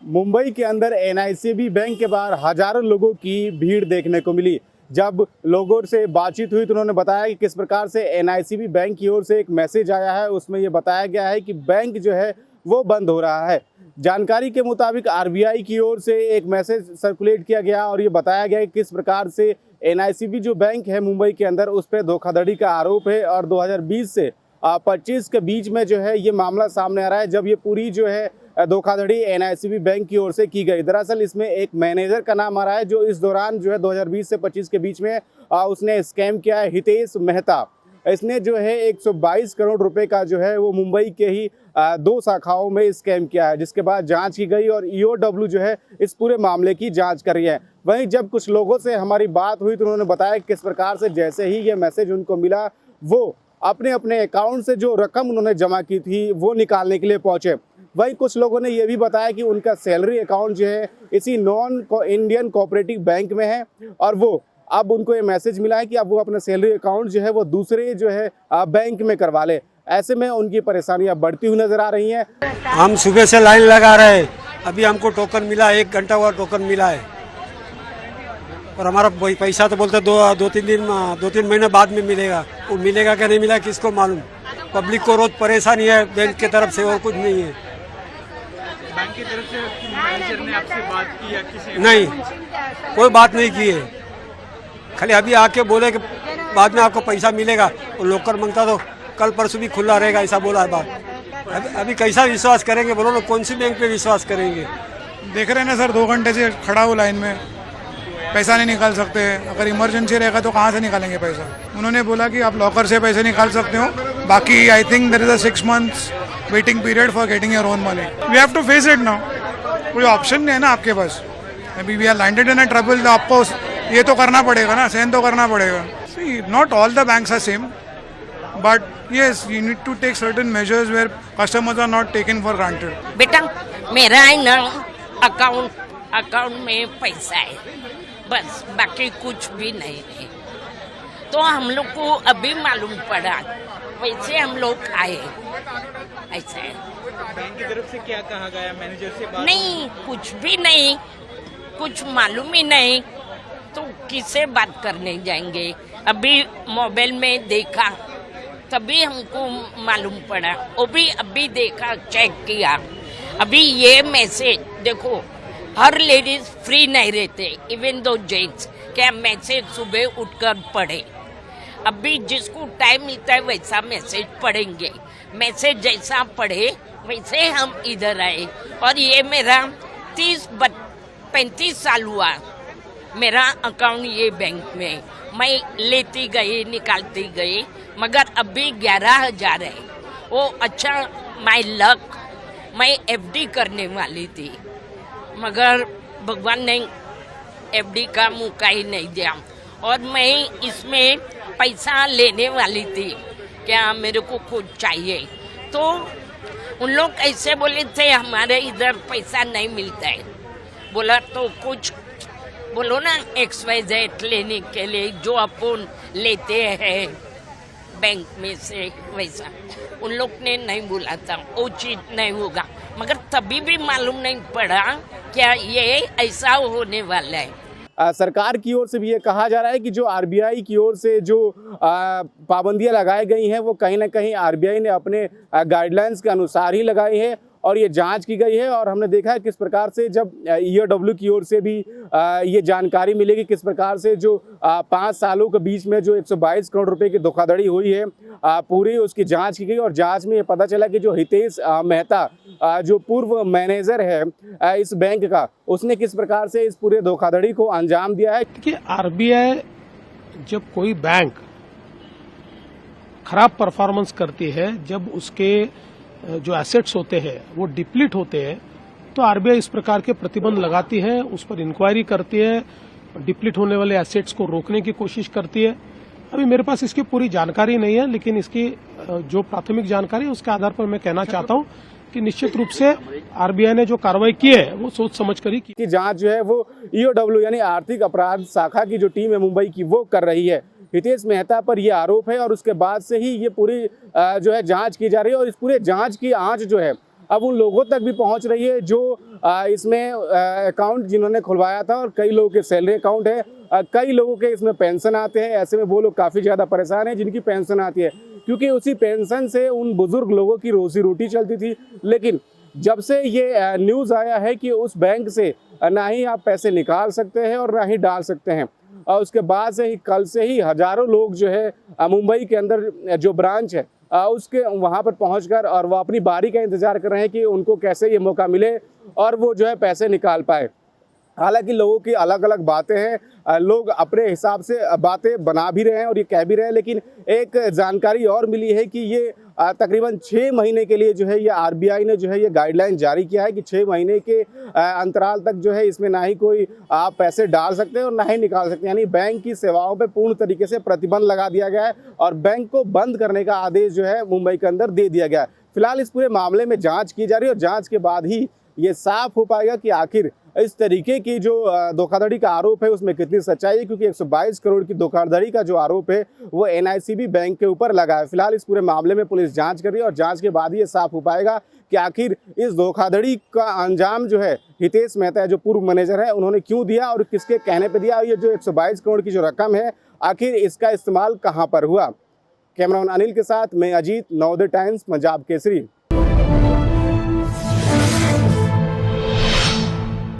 मुंबई के अंदर एनआईसीबी बैंक के बाहर हजारों लोगों की भीड़ देखने को मिली। जब लोगों से बातचीत हुई तो उन्होंने बताया कि किस प्रकार से एनआईसीबी बैंक की ओर से एक मैसेज आया है। उसमें ये बताया गया है कि बैंक जो है वो बंद हो रहा है। जानकारी के मुताबिक आरबीआई की ओर से एक मैसेज सर्कुलेट किया गया और ये बताया गया कि किस प्रकार से एनआईसीबी जो बैंक है मुंबई के अंदर उस पर धोखाधड़ी का आरोप है और 2020 से 25 के बीच में जो है ये मामला सामने आ रहा है, जब ये पूरी जो है धोखाधड़ी एनआईसीबी बैंक की ओर से की गई। दरअसल इसमें एक मैनेजर का नाम आ रहा है जो इस दौरान जो है 2020 से 25 के बीच में उसने स्कैम किया है, हितेश मेहता। इसने जो है 122 करोड़ रुपए का जो है वो मुंबई के ही 2 शाखाओं में स्कैम किया है, जिसके बाद जांच की गई और ईओडब्ल्यू जो है इस पूरे मामले की जांच कर रही है। वहीं जब कुछ लोगों से हमारी बात हुई तो उन्होंने बताया किस प्रकार से जैसे ही ये मैसेज उनको मिला वो अपने अपने अकाउंट से जो रकम उन्होंने जमा की थी वो निकालने के लिए पहुंचे। वहीं कुछ लोगों ने ये भी बताया कि उनका सैलरी अकाउंट जो है इसी नॉन इंडियन कोऑपरेटिव बैंक में है और वो अब उनको ये मैसेज मिला है कि अब वो अपना सैलरी अकाउंट जो है वो दूसरे जो है बैंक में करवा ले। ऐसे में उनकी परेशानियां बढ़ती हुई नजर आ रही हैं। हम सुबह से लाइन लगा रहे हैं, अभी हमको टोकन मिला, 1 घंटा हुआ टोकन मिला है और हमारा पैसा तो बोलते दो तीन महीने बाद में मिलेगा। वो मिलेगा क्या नहीं मिलेगा किसको मालूम। पब्लिक को रोज परेशानी है, बैंक की तरफ से और कुछ नहीं है। बैंक की तरफ से मैनेजर ने आपसे बात की या किसी नहीं, कोई बात नहीं की है। खाली अभी आके बोले कि बाद में आपको पैसा मिलेगा और लॉकर मांगता तो कल परसों भी खुला रहेगा, ऐसा बोला है बात। अभी कैसा विश्वास करेंगे बोलो ना, कौन सी बैंक पे विश्वास करेंगे। देख रहे हैं ना सर, 2 घंटे से खड़ा हूँ लाइन में, पैसा नहीं निकाल सकते। अगर इमरजेंसी रहेगा तो कहाँ से निकालेंगे पैसा। उन्होंने बोला कि आप लॉकर से पैसे निकाल सकते हो, बाकी I think there is a 6 months waiting period for getting your own money. We have to face it now, कोई ऑप्शन नहीं है ना आपके पास। अभी we are landed in a trouble, तो आपको ये तो करना पड़ेगा ना, सहन तो करना पड़ेगा। See not all the banks are same, but yes you need to take certain measures where customers are not taken for granted। बेटा मेरा है ना अकाउंट में पैसा है, बस बाकी कुछ भी नहीं है। तो हम लोग को अभी मालूम पड़ा, वैसे हम लोग आए। ऐसा है। बैंक की तरफ से क्या कहा गया, मैनेजर से बात नहीं, कुछ भी नहीं, कुछ मालूम ही नहीं, तो किससे बात करने जाएंगे। अभी मोबाइल में देखा तभी हमको मालूम पड़ा, वो भी अभी देखा, चेक किया। अभी ये मैसेज देखो, हर लेडीज फ्री नहीं रहते, इवन दो जेंट्स, क्या मैसेज सुबह उठकर पढ़े। अभी जिसको टाइम मिलता है वैसा मैसेज पढ़ेंगे। मैसेज जैसा पढ़े वैसे हम इधर आए। और ये मेरा 35 साल हुआ मेरा अकाउंट ये बैंक में, मैं लेती गई निकालती गई, मगर अभी 11,000 है। वो अच्छा माय लक, मैं एफडी करने वाली थी मगर भगवान ने एफडी का मौका ही नहीं दिया और मैं इसमें पैसा लेने वाली थी, क्या मेरे को कुछ चाहिए। तो उन लोग ऐसे बोले थे हमारे इधर पैसा नहीं मिलता है। बोला तो कुछ बोलो ना XYZ लेने के लिए जो अपन लेते हैं बैंक में से, वैसा उन लोग ने नहीं बोला था, वो चीज नहीं होगा। मगर तभी भी मालूम नहीं पड़ा क्या ये ऐसा होने वाला है। सरकार की ओर से भी ये कहा जा रहा है कि जो आरबीआई की ओर से जो पाबंदियां लगाई गई हैं वो कहीं ना कहीं आरबीआई ने अपने गाइडलाइंस के अनुसार ही लगाई है और ये जांच की गई है। और हमने देखा है किस प्रकार से जब ईओडब्ल्यू की ओर से भी ये जानकारी मिलेगी किस प्रकार से जो 5 सालों के बीच में जो 122 करोड़ रुपए की धोखाधड़ी हुई है, पूरी उसकी जांच की गई। और जांच में ये पता चला कि जो हितेश मेहता जो पूर्व मैनेजर है इस बैंक का, उसने किस प्रकार से इस पूरे धोखाधड़ी को अंजाम दिया है। कि आरबीआई जब कोई बैंक खराब परफॉर्मेंस करती है, जब उसके जो एसेट्स होते हैं वो डिप्लीट होते हैं, तो आरबीआई इस प्रकार के प्रतिबंध लगाती है, उस पर इंक्वायरी करती है, डिप्लीट होने वाले एसेट्स को रोकने की कोशिश करती है। अभी मेरे पास इसकी पूरी जानकारी नहीं है, लेकिन इसकी जो प्राथमिक जानकारी है उसके आधार पर मैं कहना चाहता हूं कि निश्चित रूप से आरबीआई ने जो कार्रवाई की है वो सोच समझ कर ही की। जांच जो है वो ईओडब्ल्यू यानी आर्थिक अपराध शाखा की जो टीम है मुंबई की वो कर रही है। हितेश मेहता पर यह आरोप है और उसके बाद से ही ये पूरी जो है जांच की जा रही है और इस पूरे जांच की आंच जो है अब उन लोगों तक भी पहुंच रही है जो इसमें अकाउंट जिन्होंने खुलवाया था, और कई लोगों के सैलरी अकाउंट है, कई लोगों के इसमें पेंशन आते हैं। ऐसे में वो लोग काफ़ी ज़्यादा परेशान हैं जिनकी पेंशन आती है, क्योंकि उसी पेंशन से उन बुजुर्ग लोगों की रोजी रोटी चलती थी। लेकिन जब से ये न्यूज़ आया है कि उस बैंक से ना ही आप पैसे निकाल सकते हैं और ना ही डाल सकते हैं, और उसके बाद से ही कल से ही हज़ारों लोग जो है मुंबई के अंदर जो ब्रांच है उसके वहाँ पर पहुंचकर और वो अपनी बारी का इंतज़ार कर रहे हैं कि उनको कैसे ये मौका मिले और वो जो है पैसे निकाल पाए। हालांकि लोगों की अलग अलग बातें हैं, लोग अपने हिसाब से बातें बना भी रहे हैं और ये कह भी रहे हैं, लेकिन एक जानकारी और मिली है कि ये तकरीबन 6 महीने के लिए जो है ये आरबीआई ने जो है ये गाइडलाइन जारी किया है कि 6 महीने के अंतराल तक जो है इसमें ना ही कोई आप पैसे डाल सकते हैं और ना ही निकाल सकते हैं। यानी बैंक की सेवाओं पे पूर्ण तरीके से प्रतिबंध लगा दिया गया है और बैंक को बंद करने का आदेश जो है मुंबई के अंदर दे दिया गया है। फिलहाल इस पूरे मामले में जाँच की जा रही है और जाँच के बाद ही ये साफ हो पाएगा कि आखिर इस तरीके की जो धोखाधड़ी का आरोप है उसमें कितनी सच्चाई है, क्योंकि 122 करोड़ की धोखाधड़ी का जो आरोप है वो एनआईसीबी बैंक के ऊपर लगा है। फिलहाल इस पूरे मामले में पुलिस जांच कर रही है और जांच के बाद ये साफ हो पाएगा कि आखिर इस धोखाधड़ी का अंजाम जो है हितेश मेहता जो पूर्व मैनेजर है उन्होंने क्यों दिया और किसके कहने पर दिया। ये जो 122 करोड़ की जो रकम है आखिर इसका इस्तेमाल कहाँ पर हुआ। कैमरामैन अनिल के साथ मैं अजीत, नवोदय टाइम्स, पंजाब केसरी।